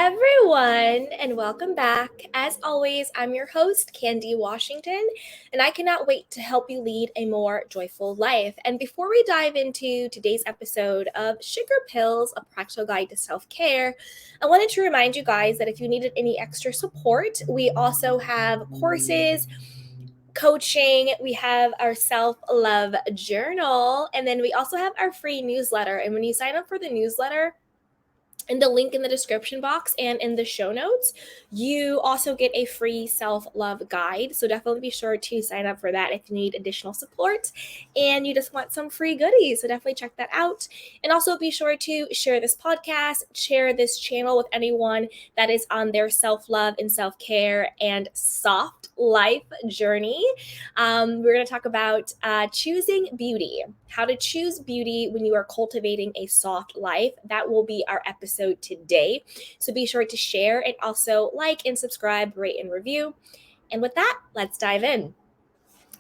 everyone, and welcome back. As always, I'm your host, Candy Washington, and I cannot wait to help you lead a more joyful life. And before we dive into today's episode of Sugar Pills, a practical guide to self care, I wanted to remind you guys that if you needed any extra support, we also have courses, coaching, we have our self love journal, and then we also have our free newsletter. And when you sign up for the newsletter, in the link in the description box and in the show notes, you also get a free self-love guide. So definitely be sure to sign up for that if you need additional support and you just want some free goodies. So definitely check that out. And also be sure to share this podcast, share this channel with anyone that is on their self-love and self-care and soft life journey. We're going to talk about choosing beauty, how to choose beauty when you are cultivating a soft life. That will be our episode today. So be sure to share and also like and subscribe, rate and review. And with that, let's dive in.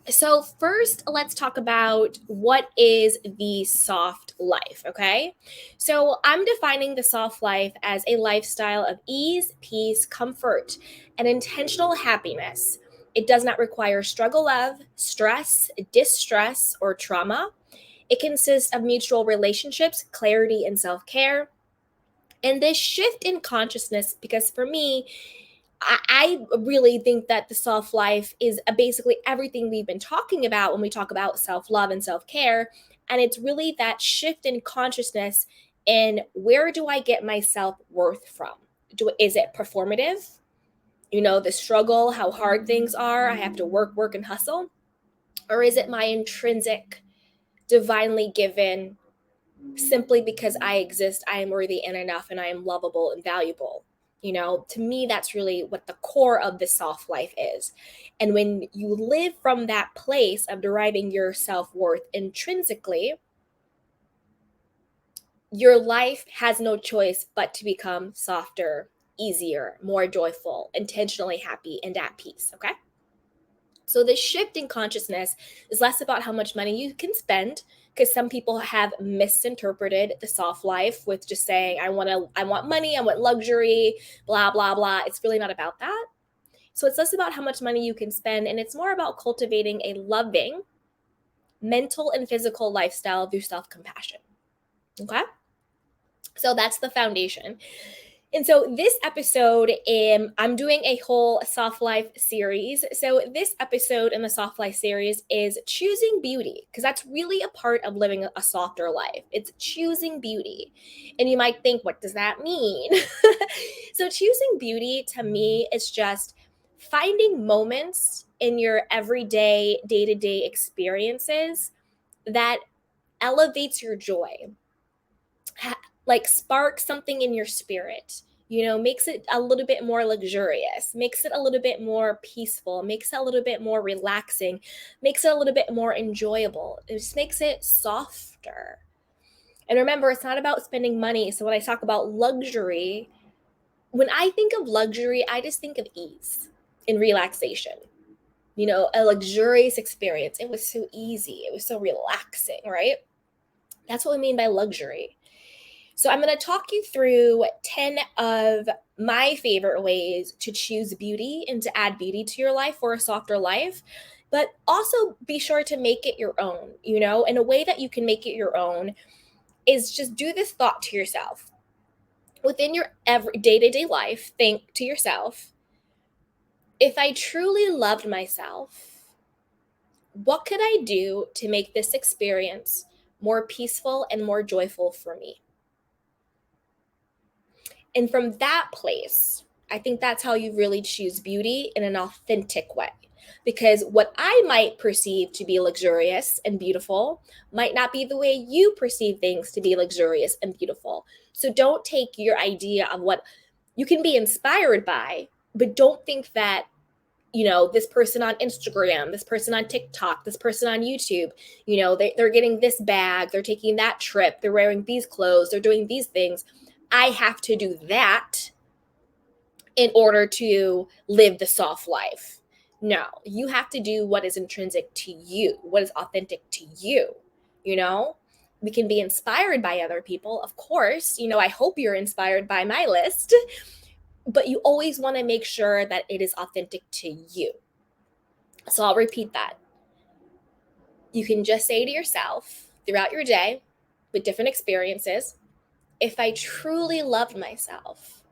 So, first, let's talk about what is the soft life, okay? So, I'm defining the soft life as a lifestyle of ease, peace, comfort, and intentional happiness. It does not require struggle of, stress, distress, or trauma. It consists of mutual relationships, clarity, and self care. And this shift in consciousness, because for me, I really think that the soft life is basically everything we've been talking about when we talk about self love and self care. And it's really that shift in consciousness in where do I get my self worth from? Is it performative? The struggle, how hard things are. I have to work, and hustle. Or is it my intrinsic, divinely given, simply because I exist, I am worthy and enough, and I am lovable and valuable? To me, that's really what the core of the soft life is. And when you live from that place of deriving your self worth intrinsically, your life has no choice but to become softer, easier, more joyful, intentionally happy, and at peace. Okay. So the shift in consciousness is less about how much money you can spend, because some people have misinterpreted the soft life with just saying, I want money, I want luxury, blah, blah, blah. It's really not about that. So it's less about how much money you can spend, and it's more about cultivating a loving mental and physical lifestyle through self-compassion. Okay? So that's the foundation. And so this episode, I'm doing a whole soft life series. So this episode in the soft life series is choosing beauty, because that's really a part of living a softer life. It's choosing beauty. And you might think, what does that mean? So choosing beauty to me is just finding moments in your everyday, day-to-day experiences that elevates your joy, like sparks something in your spirit, makes it a little bit more luxurious, makes it a little bit more peaceful, makes it a little bit more relaxing, makes it a little bit more enjoyable. It just makes it softer. And remember, it's not about spending money. So when I talk about luxury, when I think of luxury, I just think of ease and relaxation. A luxurious experience. It was so easy. It was so relaxing, right? That's what we mean by luxury. So I'm going to talk you through 10 of my favorite ways to choose beauty and to add beauty to your life for a softer life, but also be sure to make it your own. And a way that you can make it your own is just do this thought to yourself. Within your every day-to-day life, think to yourself, if I truly loved myself, what could I do to make this experience more peaceful and more joyful for me? And from that place, I think that's how you really choose beauty in an authentic way. Because what I might perceive to be luxurious and beautiful might not be the way you perceive things to be luxurious and beautiful. So don't take your idea of what you can be inspired by, but don't think that, this person on Instagram, this person on TikTok, this person on YouTube, they're getting this bag, they're taking that trip, they're wearing these clothes, they're doing these things. I have to do that in order to live the soft life. No, you have to do what is intrinsic to you, what is authentic to you. We can be inspired by other people, of course. I hope you're inspired by my list, but you always want to make sure that it is authentic to you. So I'll repeat that. You can just say to yourself throughout your day with different experiences, if I truly loved myself,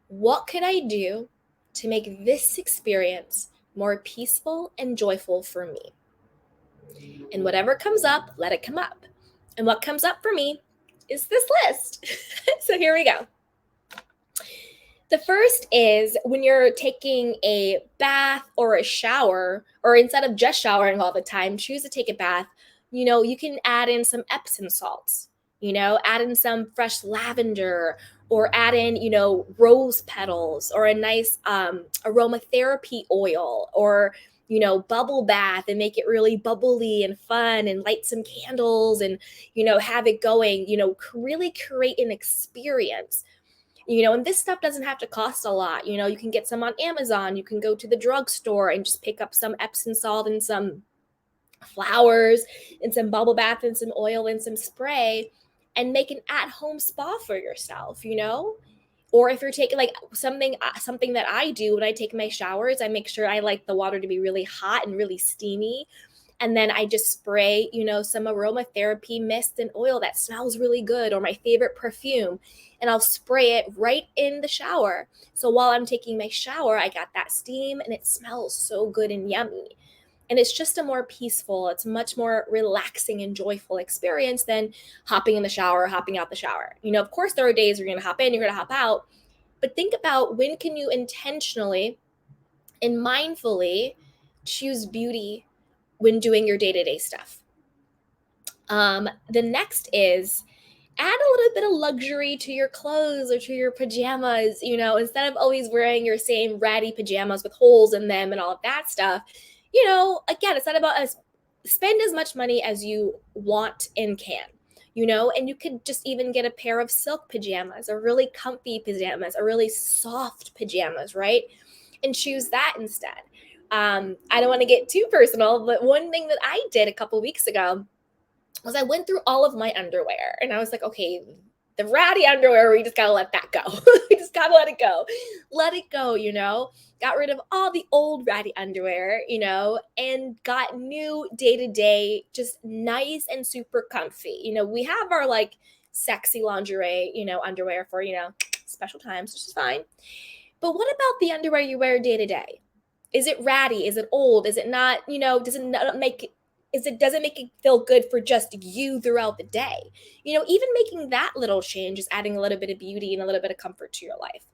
what could I do to make this experience more peaceful and joyful for me? And whatever comes up, let it come up. And what comes up for me is this list. So here we go. The first is when you're taking a bath or a shower, or instead of just showering all the time, choose to take a bath. You can add in some Epsom salts, add in some fresh lavender, or add in, rose petals, or a nice aromatherapy oil, or, bubble bath and make it really bubbly and fun, and light some candles and, have it going, really create an experience. And this stuff doesn't have to cost a lot. You can get some on Amazon. You can go to the drugstore and just pick up some Epsom salt and some flowers and some bubble bath and some oil and some spray and make an at-home spa for yourself, Or if you're taking like something that I do when I take my showers, I make sure I like the water to be really hot and really steamy. And then I just spray, some aromatherapy mist and oil that smells really good, or my favorite perfume, and I'll spray it right in the shower. So while I'm taking my shower, I got that steam and it smells so good and yummy. And it's just a more peaceful, it's much more relaxing and joyful experience than hopping in the shower, hopping out the shower. Of course, there are days where you're going to hop in, you're going to hop out, but think about when can you intentionally and mindfully choose beauty when doing your day-to-day stuff. The next is add a little bit of luxury to your clothes or to your pajamas, instead of always wearing your same ratty pajamas with holes in them and all of that stuff. Again, it's not about us. Spend as much money as you want and can, and you could just even get a pair of silk pajamas, or really comfy pajamas, or really soft pajamas, right? And choose that instead. I don't want to get too personal, but one thing that I did a couple weeks ago was I went through all of my underwear and I was like, okay, the ratty underwear, we just got to let that go. We just got to let it go. Let it go, got rid of all the old ratty underwear, and got new day-to-day, just nice and super comfy. We have our like sexy lingerie, underwear for, special times, which is fine. But what about the underwear you wear day to day? Is it ratty? Is it old? Is it not, does it not make does it make it feel good for just you throughout the day? Even making that little change is adding a little bit of beauty and a little bit of comfort to your life.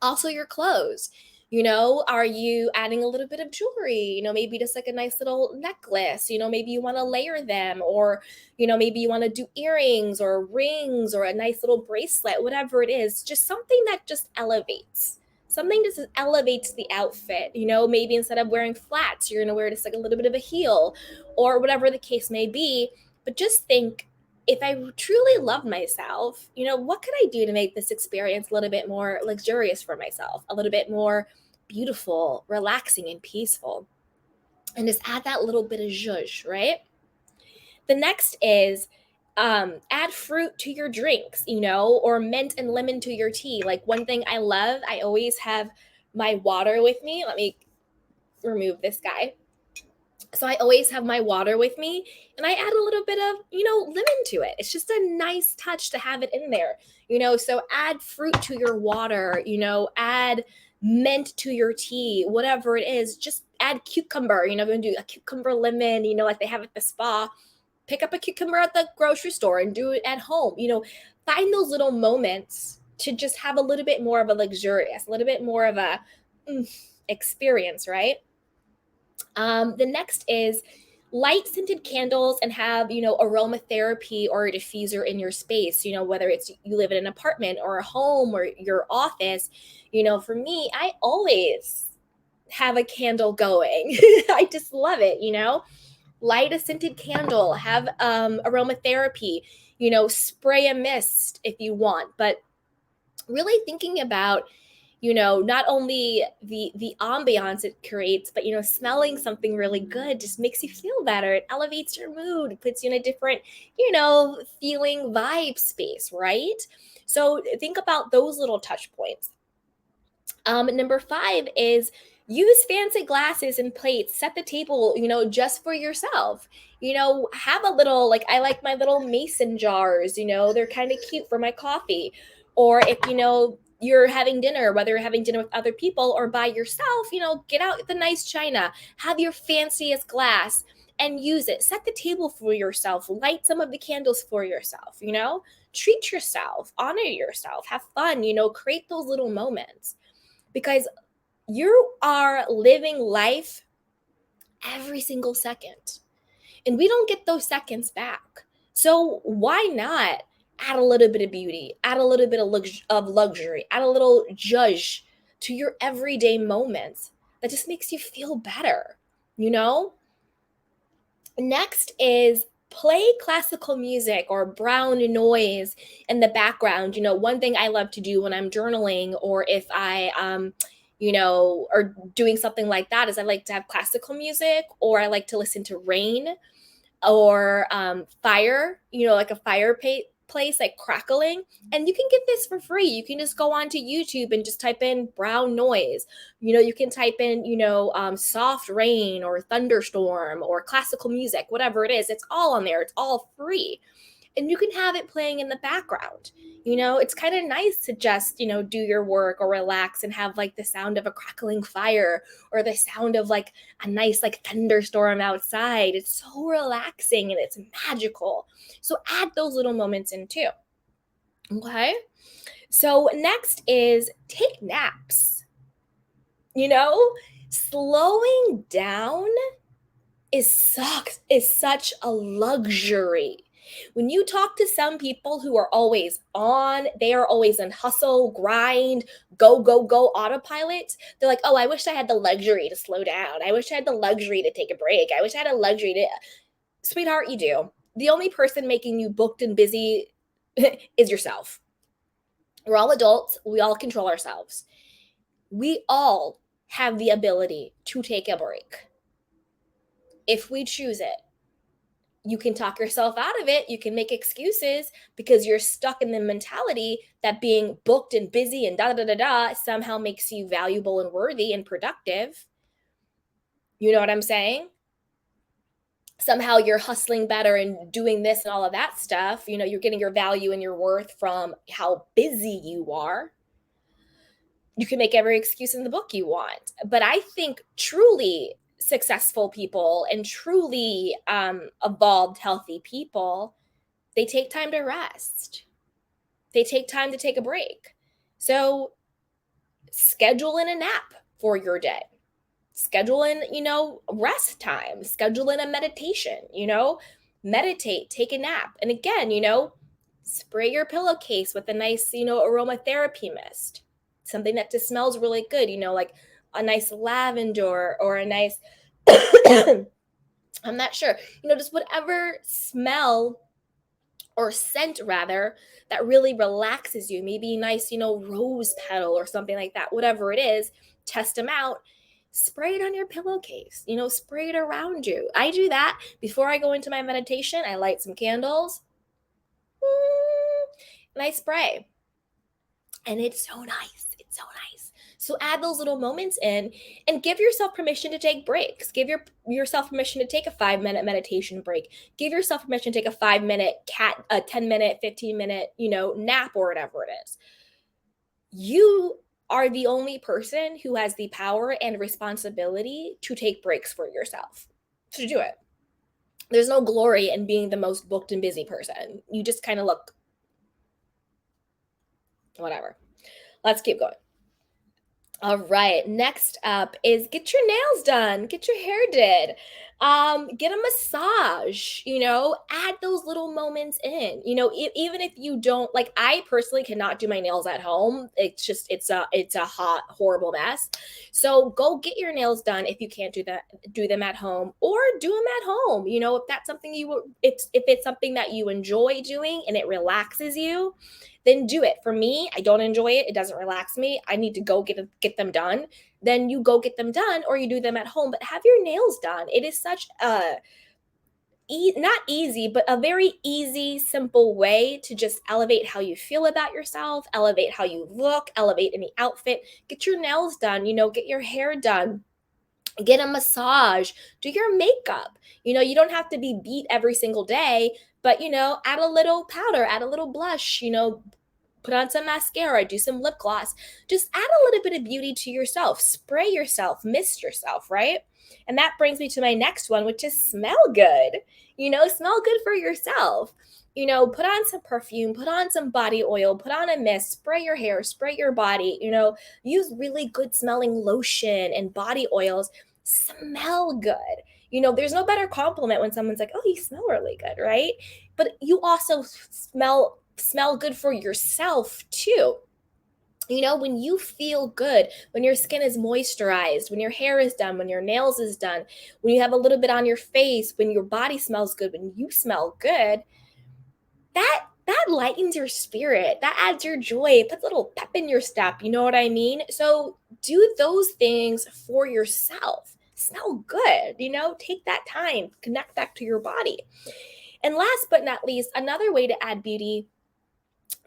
Also your clothes. Are you adding a little bit of jewelry? Maybe just like a nice little necklace, maybe you want to layer them, or, maybe you want to do earrings or rings or a nice little bracelet, whatever it is, just something that just elevates. Something just elevates the outfit, maybe instead of wearing flats, you're going to wear just like a little bit of a heel or whatever the case may be. But just think, if I truly love myself, what could I do to make this experience a little bit more luxurious for myself, a little bit more beautiful, relaxing, and peaceful? And just add that little bit of zhuzh, right? The next is add fruit to your drinks, or mint and lemon to your tea. Like one thing I love, I always have my water with me. Let me remove this guy. So I always have my water with me and I add a little bit of, lemon to it. It's just a nice touch to have it in there, so add fruit to your water, add mint to your tea, whatever it is, just add cucumber, and do a cucumber lemon, like they have at the spa. Pick up a cucumber at the grocery store and do it at home, find those little moments to just have a little bit more of a luxurious, a little bit more of a experience, right? The next is light scented candles and have, aromatherapy or a diffuser in your space, whether it's you live in an apartment or a home or your office. For me, I always have a candle going. I just love it, light a scented candle, have aromatherapy, spray a mist if you want, but really thinking about not only the ambiance it creates, but smelling something really good just makes you feel better. It elevates your mood, it puts you in a different feeling vibe space, right? So think about those little touch points. Number 5 is use fancy glasses and plates. Set the table, just for yourself. Have a little, like, I like my little mason jars, they're kind of cute for my coffee. Or if, you're having dinner, whether you're having dinner with other people or by yourself, get out the nice china, have your fanciest glass and use it. Set the table for yourself, light some of the candles for yourself, treat yourself, honor yourself, have fun, create those little moments because you are living life every single second. And we don't get those seconds back. So why not add a little bit of beauty, add a little bit of luxury, add a little zhuzh to your everyday moments that just makes you feel better, Next is play classical music or brown noise in the background. One thing I love to do when I'm journaling or if I or doing something like that is I like to have classical music or I like to listen to rain or fire, like a place like crackling. And you can get this for free. You can just go onto YouTube and just type in brown noise. You can type in, soft rain or thunderstorm or classical music, whatever it is. It's all on there. It's all free. And you can have it playing in the background. It's kind of nice to just, do your work or relax and have like the sound of a crackling fire or the sound of like a nice like thunderstorm outside. It's so relaxing and it's magical. So add those little moments in too. Okay. So next is take naps. Slowing down is such a luxury. When you talk to some people who are always on, they are always in hustle, grind, go, go, go autopilot. They're like, oh, I wish I had the luxury to slow down. I wish I had the luxury to take a break. I wish I had a luxury to, sweetheart, you do. The only person making you booked and busy is yourself. We're all adults. We all control ourselves. We all have the ability to take a break if we choose it. You can talk yourself out of it. You can make excuses because you're stuck in the mentality that being booked and busy and somehow makes you valuable and worthy and productive. You know what I'm saying? Somehow you're hustling better and doing this and all of that stuff. You're getting your value and your worth from how busy you are. You can make every excuse in the book you want. But I think truly successful people and truly evolved, healthy people, they take time to rest. They take time to take a break. So schedule in a nap for your day. Schedule in, rest time. Schedule in a meditation, meditate, take a nap. And again, spray your pillowcase with a nice, aromatherapy mist. Something that just smells really good, like a nice lavender or a nice, I'm not sure, just whatever smell or scent rather that really relaxes you. Maybe nice, rose petal or something like that, whatever it is, test them out. Spray it on your pillowcase, spray it around you. I do that before I go into my meditation. I light some candles and I spray. And it's so nice. It's so nice. So add those little moments in and give yourself permission to take breaks. Give yourself permission to take a 5-minute meditation break. Give yourself permission to take a 5-minute a 10-minute, 15-minute, nap or whatever it is. You are the only person who has the power and responsibility to take breaks for yourself. So do it. There's no glory in being the most booked and busy person. You just kind of look whatever. Let's keep going. All right. Next up is get your nails done, get your hair did, get a massage, add those little moments in, even if you don't like, I personally cannot do my nails at home. It's just, it's a hot, horrible mess. So go get your nails done. If you can't do them at home or do them at home. If that's something if it's something that you enjoy doing and it relaxes you, then do it. For me, I don't enjoy it. It doesn't relax me. I need to go get them done. Then you go get them done or you do them at home, but have your nails done. It is such a not easy, but a very easy, simple way to just elevate how you feel about yourself, elevate how you look, elevate any outfit. Get your nails done, get your hair done, get a massage, do your makeup. You don't have to be beat every single day, but add a little powder, add a little blush, put on some mascara, do some lip gloss. Just add a little bit of beauty to yourself, spray yourself, mist yourself, right? And that brings me to my next one, which is smell good. Smell good for yourself. Put on some perfume, put on some body oil, put on a mist, spray your hair, spray your body, use really good smelling lotion and body oils. Smell good. There's no better compliment when someone's like, "Oh, you smell really good," right? But you also smell good for yourself too. When you feel good, when your skin is moisturized, when your hair is done, when your nails is done, when you have a little bit on your face, when your body smells good, when you smell good, that lightens your spirit. That adds your joy. It puts a little pep in your step. You know what I mean? So do those things for yourself. Smell good, take that time, connect back to your body. And last but not least, another way to add beauty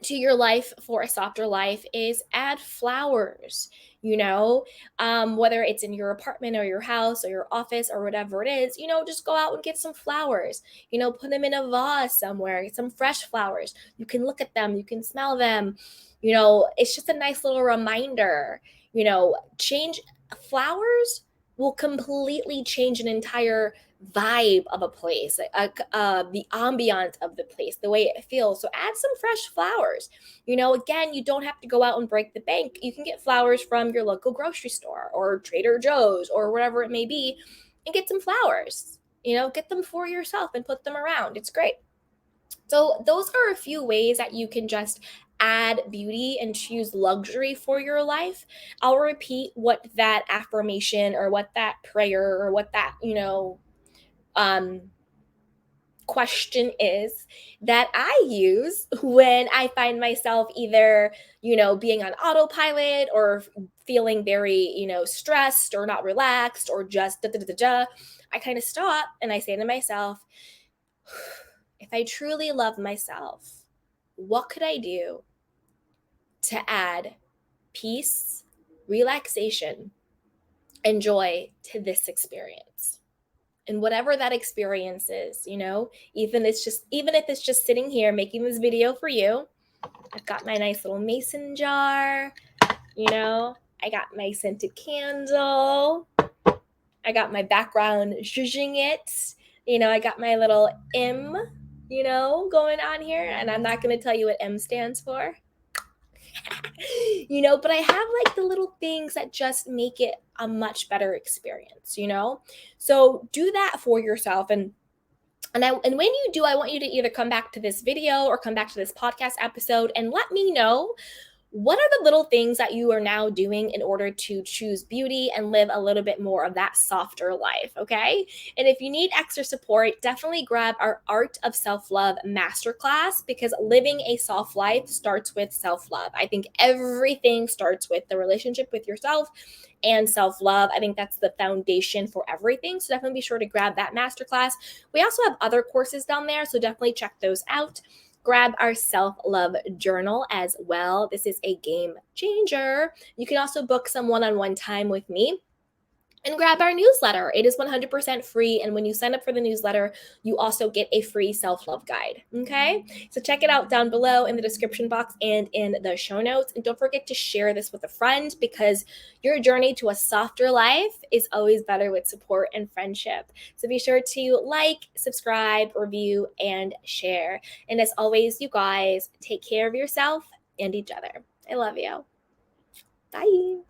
to your life for a softer life is add flowers. Whether it's in your apartment or your house or your office or whatever it is, just go out and get some flowers. Put them in a vase somewhere, get some fresh flowers. You can look at them, you can smell them. It's just a nice little reminder. Change flowers will completely change an entire vibe of a place, the ambiance of the place, the way it feels. So add some fresh flowers. Again, you don't have to go out and break the bank. You can get flowers from your local grocery store or Trader Joe's or whatever it may be, and get some flowers. Get them for yourself and put them around. It's great. So those are a few ways that you can just add beauty and choose luxury for your life. I'll repeat what that affirmation or what that prayer or what that, um, question is that I use when I find myself either, being on autopilot or feeling very, stressed or not relaxed or just da da da da. Da. I kind of stop and I say to myself, if I truly love myself, what could I do to add peace, relaxation, and joy to this experience? And whatever that experience is, even if it's just sitting here making this video for you. I've got my nice little mason jar, I got my scented candle, I got my background zhuzhing it, I got my little M, going on here, and I'm not going to tell you what M stands for. But I have like the little things that just make it a much better experience, So do that for yourself. And when you do, I want you to either come back to this video or come back to this podcast episode and let me know what are the little things that you are now doing in order to choose beauty and live a little bit more of that softer life, okay? And if you need extra support, definitely grab our Art of Self-Love Masterclass, because living a soft life starts with self-love. I think everything starts with the relationship with yourself and self-love. I think that's the foundation for everything. So definitely be sure to grab that masterclass. We also have other courses down there, so definitely check those out. Grab our self-love journal as well. This is a game changer. You can also book some one-on-one time with me. And grab our newsletter. It is 100% free. And when you sign up for the newsletter, you also get a free self-love guide. Okay? So check it out down below in the description box and in the show notes. And don't forget to share this with a friend, because your journey to a softer life is always better with support and friendship. So be sure to like, subscribe, review, and share. And as always, you guys, take care of yourself and each other. I love you. Bye.